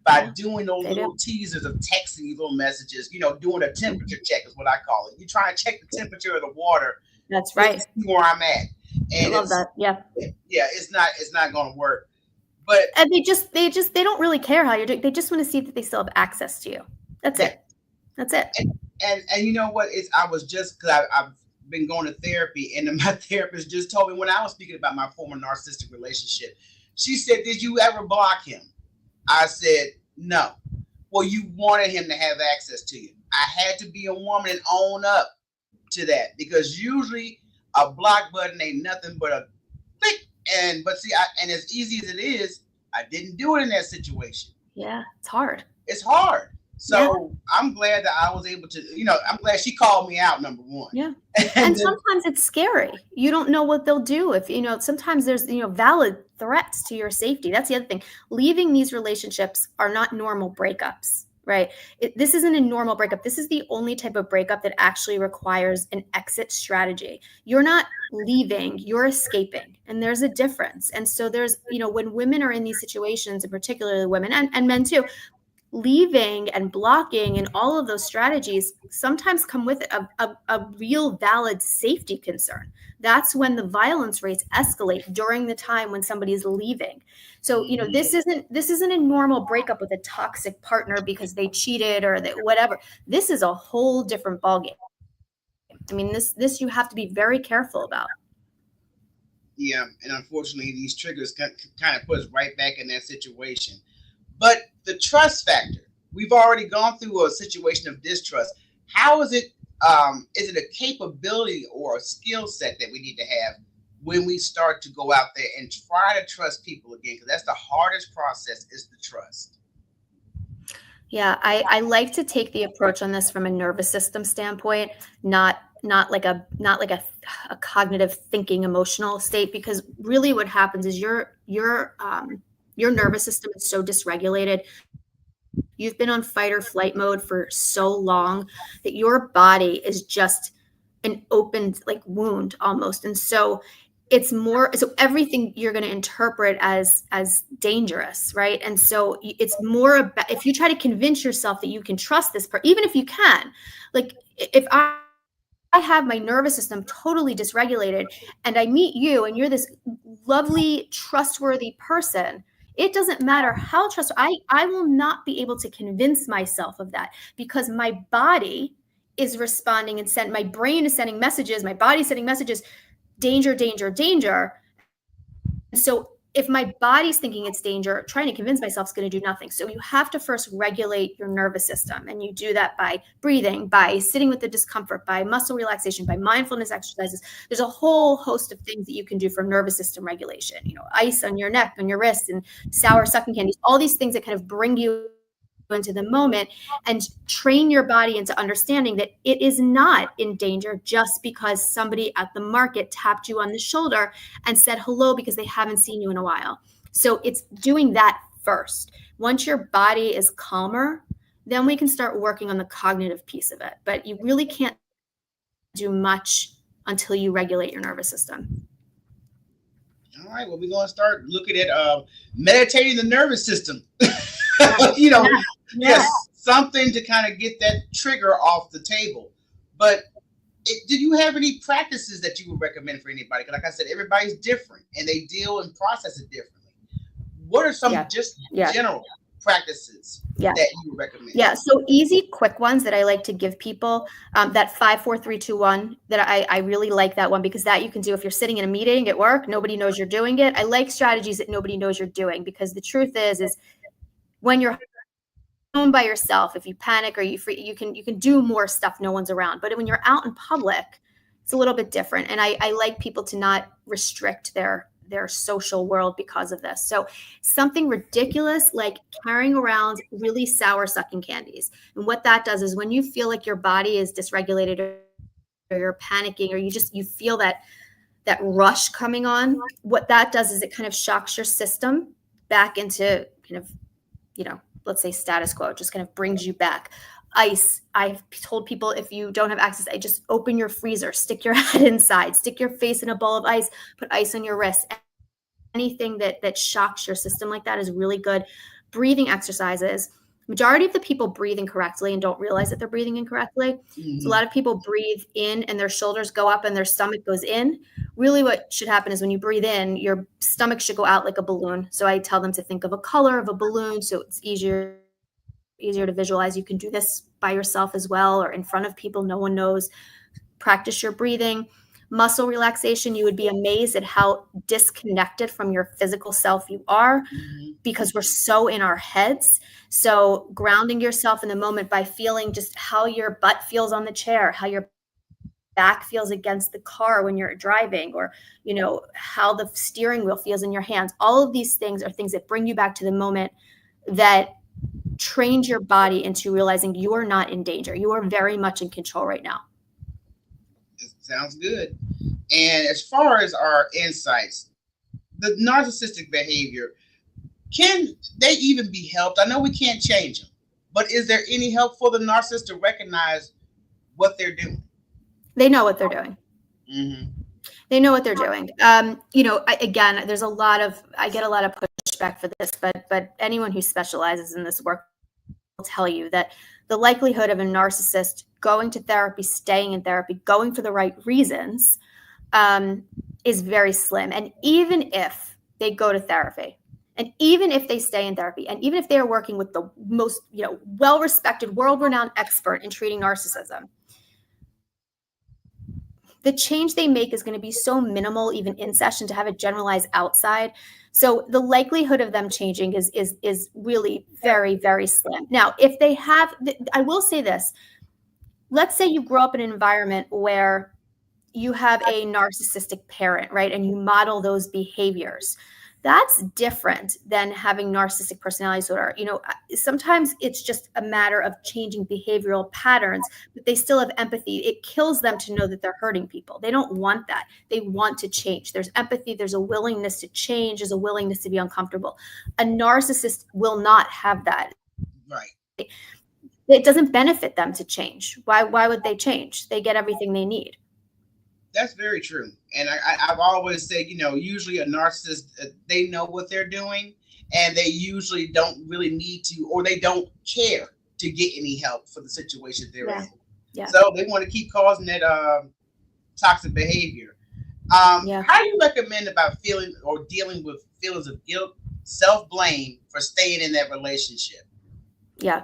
Speaker 2: by doing those little teasers of texting, these little messages, doing a temperature check is what I call it. You try to check the temperature of the water.
Speaker 3: That's right.
Speaker 2: To see where I'm at. And
Speaker 3: I love that. Yeah.
Speaker 2: Yeah, it's not going to work. But
Speaker 3: and they don't really care how you're doing. They just want to see that they still have access to you. That's it. That's it.
Speaker 2: And you know what? Because I've been going to therapy, and my therapist just told me when I was speaking about my former narcissistic relationship, she said, "Did you ever block him?" I said, "No." Well, you wanted him to have access to you. I had to be a woman and own up to that, because usually a block button ain't nothing but a click. But as easy as it is, I didn't do it in that situation.
Speaker 3: Yeah, it's hard.
Speaker 2: It's hard. So I'm glad that I was able to, I'm glad she called me out, number one.
Speaker 3: Yeah. And sometimes it's scary. You don't know what they'll do. If, sometimes there's, valid threats to your safety. That's the other thing. Leaving these relationships are not normal breakups, right? This isn't a normal breakup. This is the only type of breakup that actually requires an exit strategy. You're not leaving, you're escaping. And there's a difference. And so there's, when women are in these situations, and particularly women and men too, leaving and blocking and all of those strategies sometimes come with a real valid safety concern. That's when the violence rates escalate, during the time when somebody's leaving. So, this isn't a normal breakup with a toxic partner because they cheated or whatever. This is a whole different ballgame. I mean, this you have to be very careful about.
Speaker 2: Yeah, and unfortunately, these triggers kind of put us right back in that situation. But the trust factor, we've already gone through a situation of distrust. How is it? Is it a capability or a skill set that we need to have when we start to go out there and try to trust people again? Because that's the hardest process, is the trust.
Speaker 3: Yeah, I like to take the approach on this from a nervous system standpoint, not like a cognitive thinking emotional state, because really what happens is your nervous system is so dysregulated. You've been on fight or flight mode for so long that your body is just an open wound almost. And so so everything you're going to interpret as dangerous, right? And so it's more about, if you try to convince yourself that you can trust this person, even if you can, like if I have my nervous system totally dysregulated and I meet you and you're this lovely, trustworthy person, it doesn't matter how I will not be able to convince myself of that, because my body is responding and my brain is sending messages, my body's sending messages, danger, danger, danger. So if my body's thinking it's danger, trying to convince myself is going to do nothing. So you have to first regulate your nervous system. And you do that by breathing, by sitting with the discomfort, by muscle relaxation, by mindfulness exercises. There's a whole host of things that you can do for nervous system regulation. Ice on your neck, on your wrists, and sour sucking candies, all these things that kind of bring you into the moment and train your body into understanding that it is not in danger just because somebody at the market tapped you on the shoulder and said hello because they haven't seen you in a while. So it's doing that first. Once your body is calmer, then we can start working on the cognitive piece of it. But you really can't do much until you regulate your nervous system.
Speaker 2: All right, well, we're going to start looking at meditating the nervous system. Yes, something to kind of get that trigger off the table. But do you have any practices that you would recommend for anybody? Because like I said, everybody's different and they deal and process it differently. What are some general practices that you would recommend? Yeah,
Speaker 3: so easy, quick ones that I like to give people, that 5, 4, 3, 2, 1, that I really like that one, because that you can do if you're sitting in a meeting at work, nobody knows you're doing it. I like strategies that nobody knows you're doing, because the truth is when you're home by yourself, if you panic or you can do more stuff, no one's around. But when you're out in public, it's a little bit different. And I like people to not restrict their social world because of this. So something ridiculous like carrying around really sour sucking candies. And what that does is when you feel like your body is dysregulated or you're panicking or you feel that rush coming on, what that does is it kind of shocks your system back into kind of, let's say status quo. It just kind of brings you back. Ice. I've told people, if you don't have access, just open your freezer, stick your head inside, stick your face in a bowl of ice, put ice on your wrist. Anything that shocks your system like that is really good. Breathing exercises. Majority of the people breathe incorrectly and don't realize that they're breathing incorrectly. Mm-hmm. So a lot of people breathe in and their shoulders go up and their stomach goes in. Really what should happen is when you breathe in, your stomach should go out like a balloon. So I tell them to think of a color of a balloon so it's easier to visualize. You can do this by yourself as well or in front of people no one knows. Practice your breathing. Muscle relaxation, you would be amazed at how disconnected from your physical self you are because we're so in our heads. So grounding yourself in the moment by feeling just how your butt feels on the chair, how your back feels against the car when you're driving, or, how the steering wheel feels in your hands. All of these things are things that bring you back to the moment, that trains your body into realizing you are not in danger. You are very much in control right now.
Speaker 2: Sounds good. And as far as our insights, the narcissistic behavior, can they even be helped? I know we can't change them, but is there any help for the narcissist to recognize what they're doing?
Speaker 3: They know what they're doing.
Speaker 2: Mm-hmm.
Speaker 3: They know what they're doing. I get a lot of pushback for this, but anyone who specializes in this work tell you that the likelihood of a narcissist going to therapy, staying in therapy, going for the right reasons is very slim. And even if they go to therapy, and even if they stay in therapy, and even if they are working with the most, well-respected, world-renowned expert in treating narcissism, the change they make is going to be so minimal, even in session, to have it generalized outside. So the likelihood of them changing is really very, very slim. Now, if they have, I will say this, let's say you grow up in an environment where you have a narcissistic parent, right? And you model those behaviors. That's different than having narcissistic personality disorder. Sometimes it's just a matter of changing behavioral patterns, but they still have empathy. It kills them to know that they're hurting people. They don't want that. They want to change. There's empathy. There's a willingness to change. There's a willingness to be uncomfortable. A narcissist will not have that.
Speaker 2: Right.
Speaker 3: It doesn't benefit them to change. Why would they change? They get everything they need.
Speaker 2: That's very true. And I've always said, usually a narcissist, they know what they're doing, and they usually don't really need to, or they don't care to get any help for the situation they're in.
Speaker 3: Yeah.
Speaker 2: So they want to keep causing that toxic behavior. How do you recommend about feeling or dealing with feelings of guilt, self-blame for staying in that relationship?
Speaker 3: Yeah,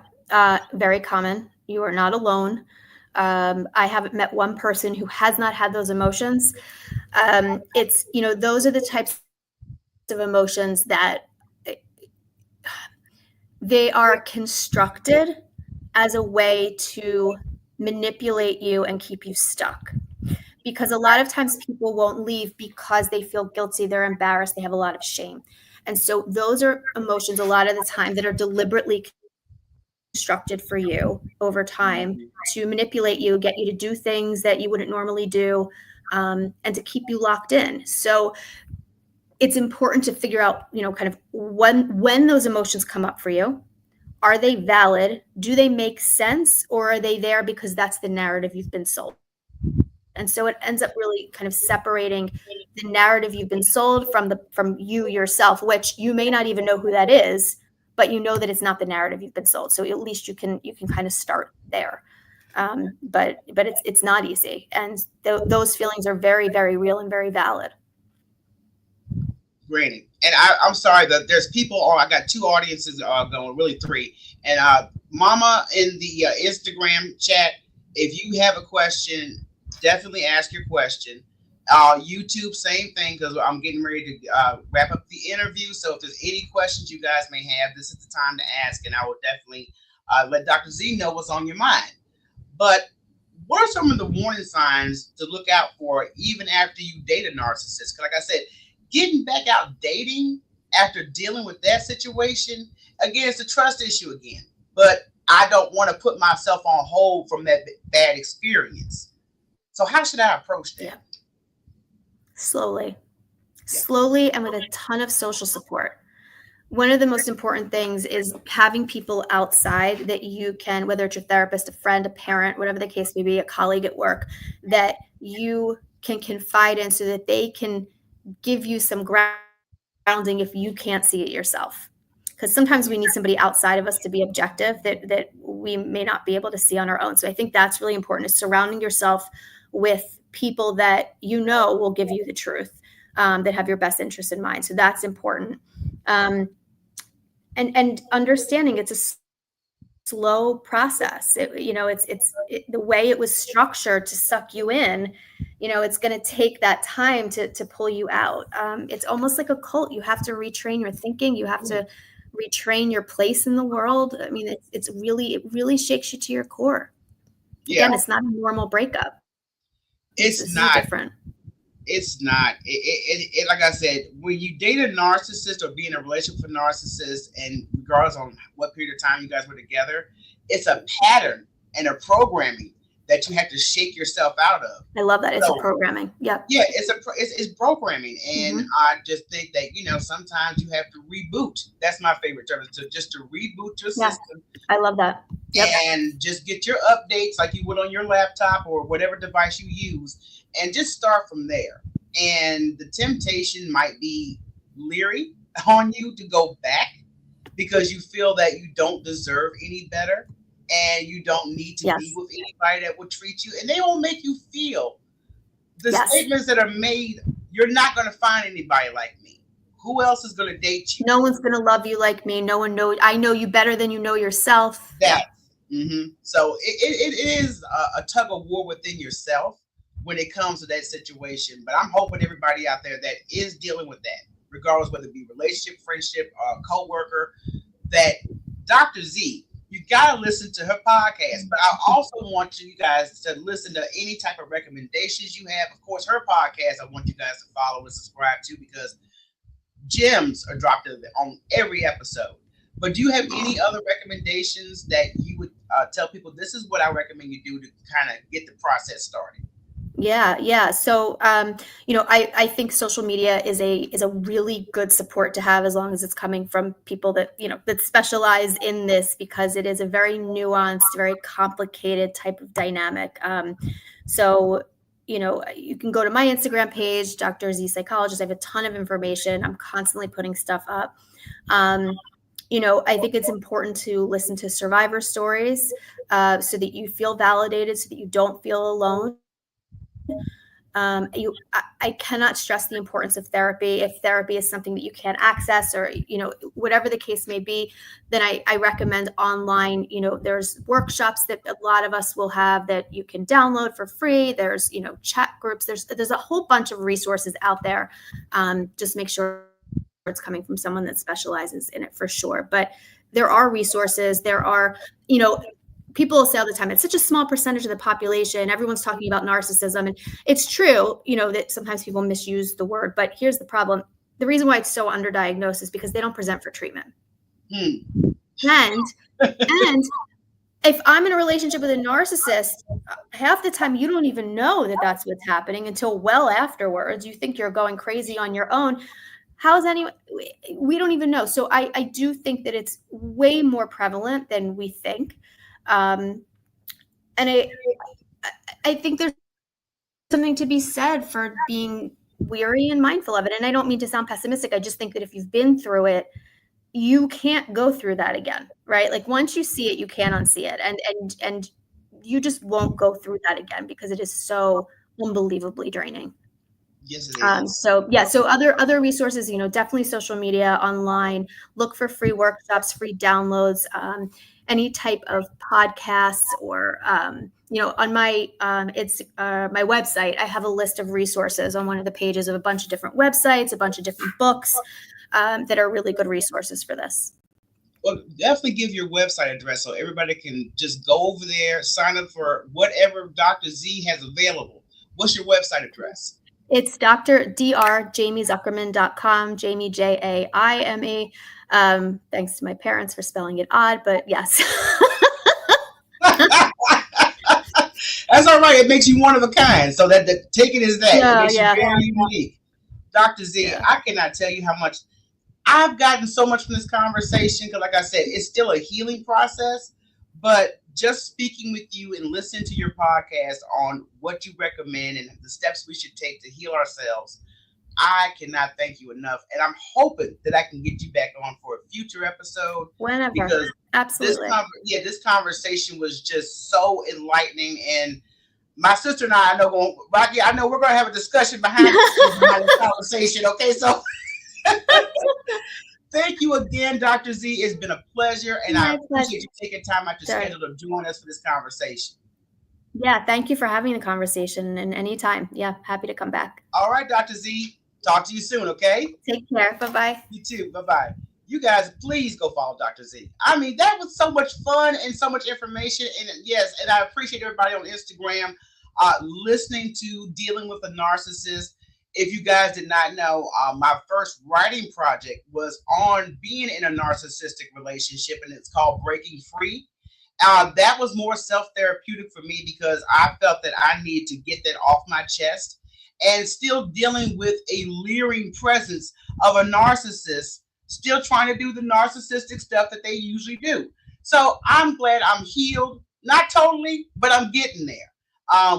Speaker 3: very common. You are not alone. I haven't met one person who has not had those emotions. It's, those are the types of emotions that they are constructed as a way to manipulate you and keep you stuck. Because a lot of times people won't leave because they feel guilty, they're embarrassed, they have a lot of shame. And so those are emotions a lot of the time that are deliberately constructed for you over time to manipulate you, get you to do things that you wouldn't normally do, and to keep you locked in. So it's important to figure out, kind of when those emotions come up for you, are they valid? Do they make sense? Or are they there because that's the narrative you've been sold? And so it ends up really kind of separating the narrative you've been sold from you yourself, which you may not even know who that is, but you know that it's not the narrative you've been sold. So at least you can kind of start there. But it's not easy. And those feelings are very, very real and very valid.
Speaker 2: Granted. And I'm sorry that there's people I got two audiences going, really three. And Mama in the Instagram chat, if you have a question, definitely ask your question. YouTube, same thing, because I'm getting ready to wrap up the interview. So if there's any questions you guys may have, this is the time to ask, and I will definitely let Dr. Z know what's on your mind. But what are some of the warning signs to look out for even after you date a narcissist? Because like I said, getting back out dating after dealing with that situation, again, it's a trust issue again. But I don't want to put myself on hold from that bad experience. So how should I approach that?
Speaker 3: Yeah. Slowly, and with a ton of social support. One of the most important things is having people outside that you can, whether it's your therapist, a friend, a parent, whatever the case may be, a colleague at work, that you can confide in so that they can give you some grounding if you can't see it yourself. Because sometimes we need somebody outside of us to be objective that we may not be able to see on our own. So I think that's really important, is surrounding yourself with people that will give you the truth, that have your best interest in mind. So that's important. And understanding it's a slow process. The way it was structured to suck you in, it's going to take that time to pull you out. It's almost like a cult. You have to retrain your thinking. You have to retrain your place in the world. I mean, it really shakes you to your core. Yeah. Again, it's not a normal breakup.
Speaker 2: It's not
Speaker 3: different.
Speaker 2: It's not. It like I said, when you date a narcissist or be in a relationship with a narcissist, and regardless on what period of time you guys were together, it's a pattern and a programming that you have to shake yourself out of.
Speaker 3: I love that. It's a programming. Yep.
Speaker 2: Yeah, it's programming. And I just think that, sometimes you have to reboot. That's my favorite term, just to reboot your system.
Speaker 3: I love that. Yep.
Speaker 2: And just get your updates like you would on your laptop or whatever device you use, and just start from there. And the temptation might be leery on you to go back because you feel that you don't deserve any better and you don't need to be
Speaker 3: Yes.
Speaker 2: with anybody that will treat you, and they will make you feel the
Speaker 3: Yes.
Speaker 2: statements that are made. You're not going to find anybody like me. Who else is going to date you?
Speaker 3: No one's going to love you like me. No one knows. I know you better than you know yourself.
Speaker 2: That. So it is a tug of war within yourself when it comes to that situation. But I'm hoping everybody out there that is dealing with that, regardless whether it be relationship, friendship, co-worker, that Dr. Z, you got to listen to her podcast. But I also want you guys to listen to any type of recommendations you have. Of course, her podcast, I want you guys to follow and subscribe to, because gems are dropped on every episode. But do you have any other recommendations that you would tell people, this is what I recommend you do to kind of get the process started?
Speaker 3: Yeah. So, I think social media is a really good support to have, as long as it's coming from people that, that specialize in this, because it is a very nuanced, very complicated type of dynamic. So, you can go to my Instagram page, Dr. Z Psychologist. I have a ton of information. I'm constantly putting stuff up. I think it's important to listen to survivor stories, so that you feel validated, so that you don't feel alone. I cannot stress the importance of therapy. If therapy is something that you can't access, or, whatever the case may be, then I recommend online. There's workshops that a lot of us will have that you can download for free. There's, chat groups. There's a whole bunch of resources out there. Just make sure it's coming from someone that specializes in it, for sure. But there are resources. There are, people will say all the time, it's such a small percentage of the population. Everyone's talking about narcissism. And it's true, that sometimes people misuse the word. But here's the problem. The reason why it's so underdiagnosed is because they don't present for treatment. And if I'm in a relationship with a narcissist, half the time you don't even know that that's what's happening until well afterwards. You think you're going crazy on your own. How's anyone? We don't even know. So I do think that it's way more prevalent than we think. And I think there's something to be said for being weary and mindful of it. And I don't mean to sound pessimistic. I just think that if you've been through it, you can't go through that again, right? Like, once you see it, you can't unsee it. And you just won't go through that again, because it is so unbelievably draining.
Speaker 2: Yes, it is.
Speaker 3: So other resources, definitely social media, online, look for free workshops, free downloads, any type of podcasts, or, on my, my website, I have a list of resources on one of the pages of a bunch of different websites, a bunch of different books, that are really good resources for this.
Speaker 2: Well, definitely give your website address so everybody can just go over there, sign up for whatever Dr. Z has available. What's your website address?
Speaker 3: It's JamieZuckerman.com, Jamie, Jaime. Thanks to my parents for spelling it odd, but yes.
Speaker 2: That's all right. It makes you one of a kind. So take it as that. It makes you very unique. Dr. Z, I cannot tell you how much I've gotten so much from this conversation, because, like I said, it's still a healing process. But just speaking with you and listening to your podcast on what you recommend and the steps we should take to heal ourselves, I cannot thank you enough. And I'm hoping that I can get you back on for a future episode.
Speaker 3: Whenever.
Speaker 2: Because
Speaker 3: absolutely.
Speaker 2: This conversation was just so enlightening. And my sister and I know Rocky, I know we're going to have a discussion behind the conversation. Okay, so thank you again, Dr. Z. It's been a pleasure, and I appreciate you taking time out your schedule to join us for this conversation.
Speaker 3: Yeah, thank you for having the conversation, and anytime. Yeah, happy to come back.
Speaker 2: All right, Dr. Z. Talk to you soon, okay?
Speaker 3: Take care. Bye-bye.
Speaker 2: You too. Bye-bye. You guys, please go follow Dr. Z. I mean, that was so much fun and so much information. And yes, and I appreciate everybody on Instagram listening to Dealing with a Narcissist. If you guys did not know, my first writing project was on being in a narcissistic relationship, and it's called Breaking Free. That was more self-therapeutic for me, because I felt that I needed to get that off my chest, and still dealing with a leering presence of a narcissist, still trying to do the narcissistic stuff that they usually do. So I'm glad I'm healed, not totally, but I'm getting there,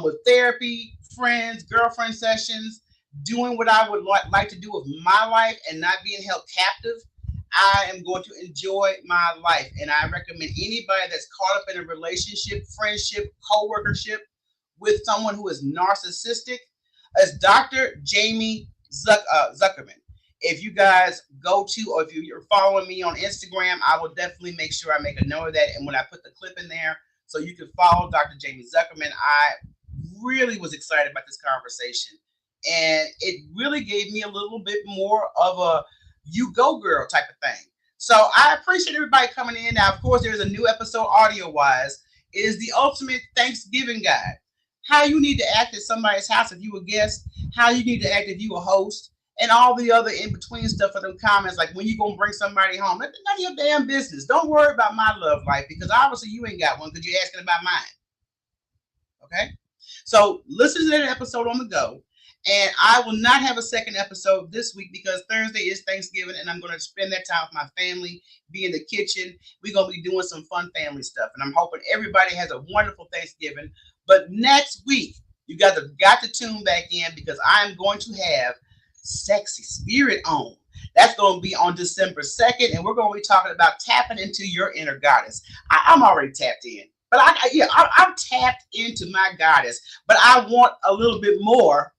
Speaker 2: with therapy, friends, girlfriend sessions, doing what I would like to do with my life and not being held captive. I am going to enjoy my life. And I recommend anybody that's caught up in a relationship, friendship, co-workership with someone who is narcissistic as Dr. Jamie Zuckerman. If you guys go to, or if you're following me on Instagram, I will definitely make sure I make a note of that. And when I put the clip in there, so you can follow Dr. Jamie Zuckerman, I really was excited about this conversation. And it really gave me a little bit more of a you go girl type of thing. So I appreciate everybody coming in. Now, of course, there's a new episode audio-wise. It is the ultimate Thanksgiving guide. How you need to act at somebody's house if you a guest, how you need to act if you a host, and all the other in-between stuff for them comments, like when you going to bring somebody home. That's none of your damn business. Don't worry about my love life, because obviously you ain't got one because you're asking about mine. Okay? So listen to that episode on the go. And I will not have a second episode this week because Thursday is Thanksgiving and I'm going to spend that time with my family, be in the kitchen. We're going to be doing some fun family stuff. And I'm hoping everybody has a wonderful Thanksgiving. But next week, you guys have got to tune back in because I'm going to have Sexy Spirit on. That's going to be on December 2nd. And we're going to be talking about tapping into your inner goddess. I'm already tapped in. But I'm tapped into my goddess. But I want a little bit more.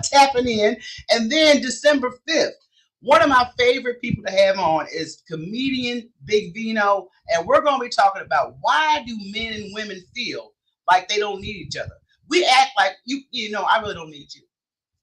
Speaker 2: Tapping in. And then December 5th, one of my favorite people to have on is comedian Big Vino, and we're going to be talking about why do men and women feel like they don't need each other. We act like you know, I really don't need you,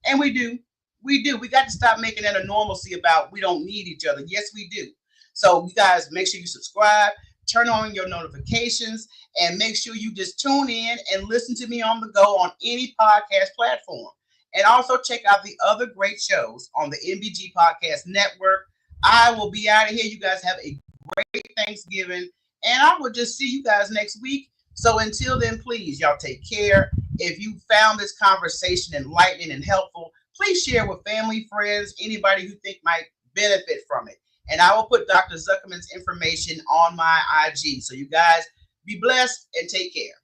Speaker 2: and we do. We got to stop making that a normalcy about we don't need each other. Yes, we do. So you guys, make sure you subscribe, turn on your notifications, and make sure you just tune in and listen to me on the go on any podcast platform. And also check out the other great shows on the MBG Podcast Network. I will be out of here. You guys have a great Thanksgiving. And I will just see you guys next week. So until then, please, y'all take care. If you found this conversation enlightening and helpful, please share with family, friends, anybody who think might benefit from it. And I will put Dr. Zuckerman's information on my IG. So you guys be blessed and take care.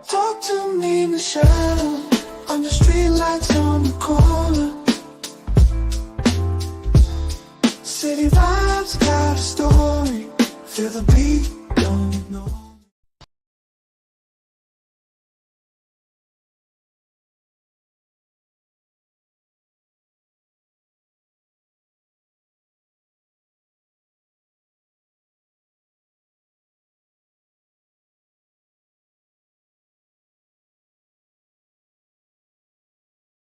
Speaker 1: Talk to me, Michele, on the street lights on the corner. City vibes got a story, feel the beat.